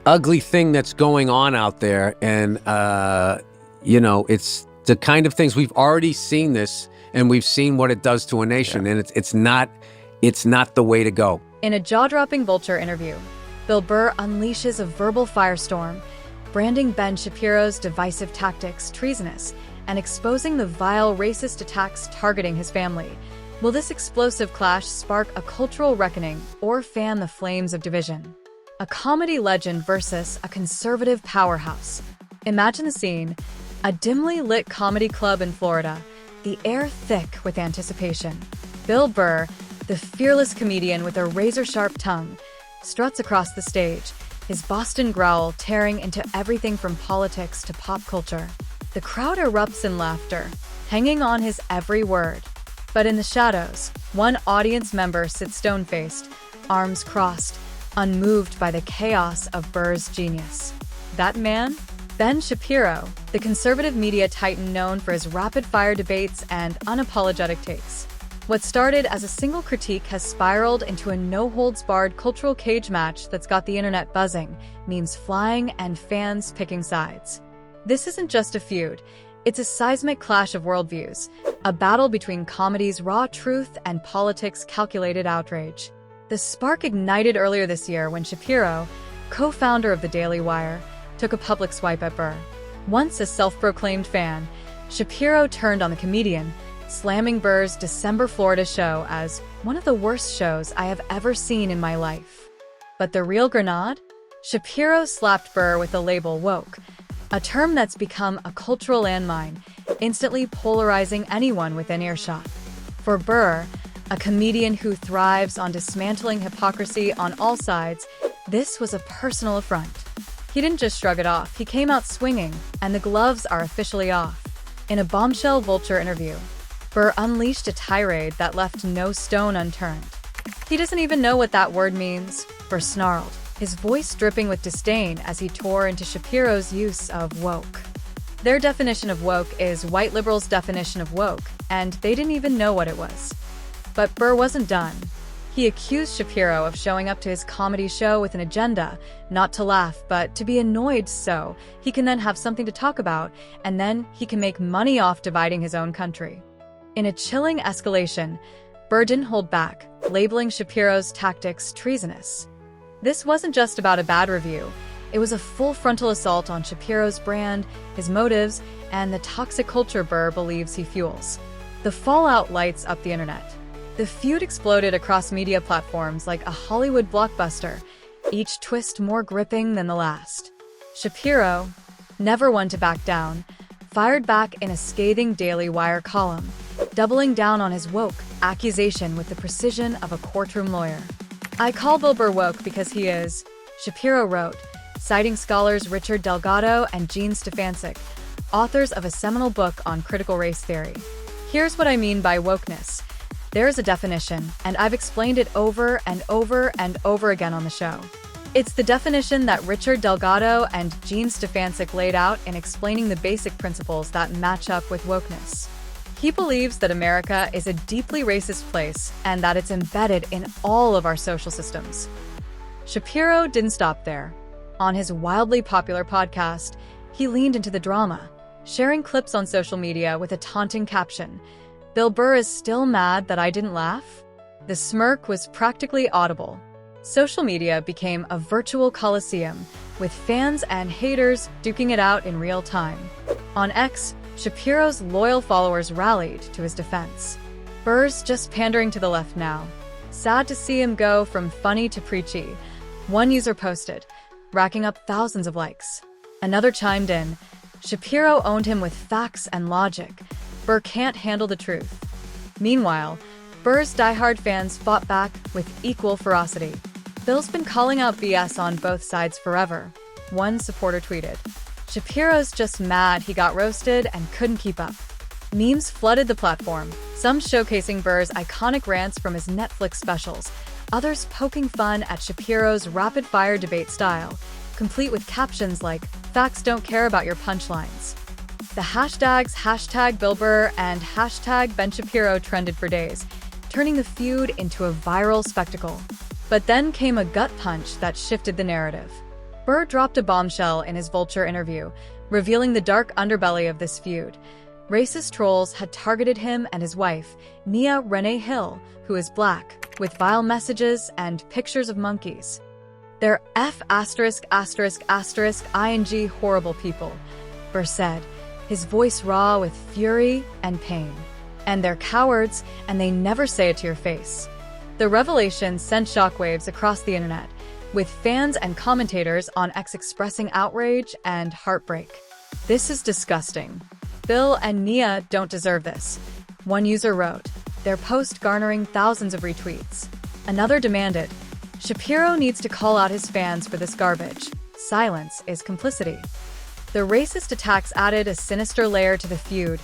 ugly thing that's going on out there. And, it's the kind of things we've already seen this, and we've seen what it does to a nation. And it's not the way to go. In a jaw-dropping Vulture interview, Bill Burr unleashes a verbal firestorm, branding Ben Shapiro's divisive tactics treasonous and exposing the vile racist attacks targeting his family. Will this explosive clash spark a cultural reckoning or fan the flames of division? A comedy legend versus a conservative powerhouse. Imagine the scene: a dimly lit comedy club in Florida, the air thick with anticipation. Bill Burr, the fearless comedian with a razor-sharp tongue, struts across the stage, his Boston growl tearing into everything from politics to pop culture. The crowd erupts in laughter, hanging on his every word. But in the shadows, one audience member sits stone-faced, arms crossed, unmoved by the chaos of Burr's genius. That man? Ben Shapiro, the conservative media titan known for his rapid-fire debates and unapologetic takes. What started as a single critique has spiraled into a no-holds-barred cultural cage match that's got the internet buzzing, memes flying, and fans picking sides. This isn't just a feud. It's a seismic clash of worldviews, a battle between comedy's raw truth and politics' calculated outrage. The spark ignited earlier this year when Shapiro, co-founder of the Daily Wire, took a public swipe at Burr. Once a self-proclaimed fan, Shapiro turned on the comedian, slamming Burr's December Florida show as one of the worst shows I have ever seen in my life. But the real grenade? Shapiro slapped Burr with the label woke, a term that's become a cultural landmine, instantly polarizing anyone within earshot. For Burr, a comedian who thrives on dismantling hypocrisy on all sides, this was a personal affront. He didn't just shrug it off, he came out swinging, and the gloves are officially off. In a bombshell Vulture interview, Burr unleashed a tirade that left no stone unturned. He doesn't even know what that word means, Burr snarled, his voice dripping with disdain as he tore into Shapiro's use of woke. Their definition of woke is white liberals' definition of woke, and they didn't even know what it was. But Burr wasn't done. He accused Shapiro of showing up to his comedy show with an agenda, not to laugh, but to be annoyed so he can then have something to talk about, and then he can make money off dividing his own country. In a chilling escalation, Burr didn't hold back, labeling Shapiro's tactics treasonous. This wasn't just about a bad review. It was a full frontal assault on Shapiro's brand, his motives, and the toxic culture Burr believes he fuels. The fallout lights up the internet. The feud exploded across media platforms like a Hollywood blockbuster, each twist more gripping than the last. Shapiro, never one to back down, fired back in a scathing Daily Wire column, doubling down on his woke accusation with the precision of a courtroom lawyer. "I call Bill Burr woke because he is," Shapiro wrote, citing scholars Richard Delgado and Gene Stefancic, authors of a seminal book on critical race theory. "Here's what I mean by wokeness. There is a definition, and I've explained it over and over and over again on the show. It's the definition that Richard Delgado and Gene Stefancic laid out in explaining the basic principles that match up with wokeness. He believes that America is a deeply racist place and that it's embedded in all of our social systems." Shapiro didn't stop there. On his wildly popular podcast, he leaned into the drama, sharing clips on social media with a taunting caption, "Bill Burr is still mad that I didn't laugh?" The smirk was practically audible. Social media became a virtual coliseum, with fans and haters duking it out in real time. On X, Shapiro's loyal followers rallied to his defense. "Burr's just pandering to the left now. Sad to see him go from funny to preachy," one user posted, racking up thousands of likes. Another chimed in, "Shapiro owned him with facts and logic. Burr can't handle the truth." Meanwhile, Burr's diehard fans fought back with equal ferocity. "Bill's been calling out BS on both sides forever," one supporter tweeted. "Shapiro's just mad he got roasted and couldn't keep up." Memes flooded the platform, some showcasing Burr's iconic rants from his Netflix specials, others poking fun at Shapiro's rapid-fire debate style, complete with captions like, "Facts don't care about your punchlines." The hashtags #BillBurr and #Ben Shapiro trended for days, turning the feud into a viral spectacle. But then came a gut punch that shifted the narrative. Burr dropped a bombshell in his Vulture interview, revealing the dark underbelly of this feud. Racist trolls had targeted him and his wife, Nia Renee Hill, who is black, with vile messages and pictures of monkeys. They're ing horrible people, Burr said, his voice raw with fury and pain. And they're cowards, and they never say it to your face. The revelation sent shockwaves across the internet, with fans and commentators on X expressing outrage and heartbreak. "This is disgusting. Bill and Nia don't deserve this," one user wrote, their post garnering thousands of retweets. Another demanded, "Shapiro needs to call out his fans for this garbage. Silence is complicity." The racist attacks added a sinister layer to the feud,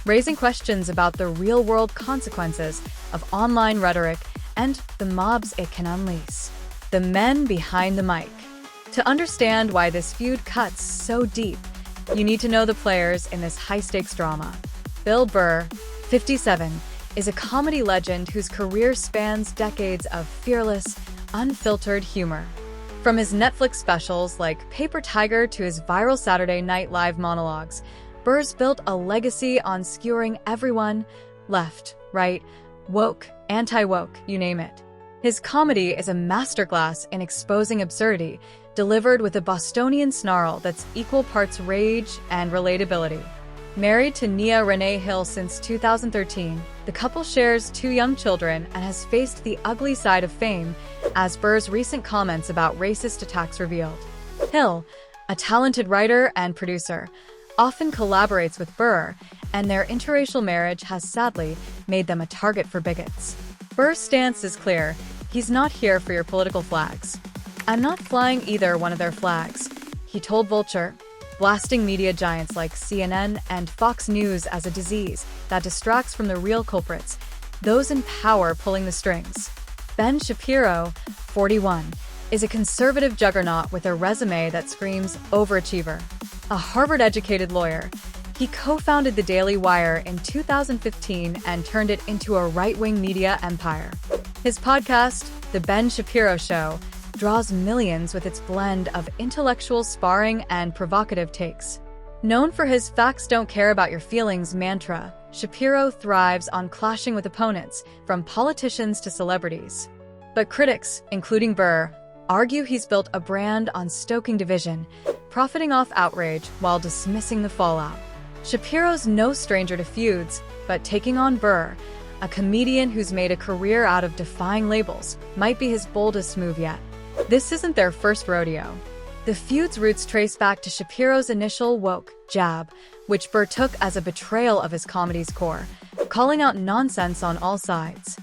raising questions about the real-world consequences of online rhetoric and the mobs it can unleash. The men behind the mic. To understand why this feud cuts so deep, you need to know the players in this high-stakes drama. Bill Burr, 57, is a comedy legend whose career spans decades of fearless, unfiltered humor. From his Netflix specials like Paper Tiger to his viral Saturday Night Live monologues, Burr's built a legacy on skewering everyone, left, right, woke, anti-woke, you name it. His comedy is a masterclass in exposing absurdity, delivered with a Bostonian snarl that's equal parts rage and relatability. Married to Nia Renee Hill since 2013, the couple shares 2 young children and has faced the ugly side of fame, as Burr's recent comments about racist attacks revealed. Hill, a talented writer and producer, often collaborates with Burr, and their interracial marriage has sadly made them a target for bigots. Burr's stance is clear. He's not here for your political flags. "I'm not flying either one of their flags," he told Vulture, blasting media giants like CNN and Fox News as a disease that distracts from the real culprits, those in power pulling the strings. Ben Shapiro, 41, is a conservative juggernaut with a resume that screams overachiever. A Harvard-educated lawyer, he co-founded the Daily Wire in 2015 and turned it into a right-wing media empire. His podcast, The Ben Shapiro Show, draws millions with its blend of intellectual sparring and provocative takes. Known for his facts don't care about your feelings mantra, Shapiro thrives on clashing with opponents, from politicians to celebrities. But critics, including Burr, argue he's built a brand on stoking division, profiting off outrage while dismissing the fallout. Shapiro's no stranger to feuds, but taking on Burr, a comedian who's made a career out of defying labels, might be his boldest move yet. This isn't their first rodeo. The feud's roots trace back to Shapiro's initial woke jab, which Burr took as a betrayal of his comedy's core, calling out nonsense on all sides.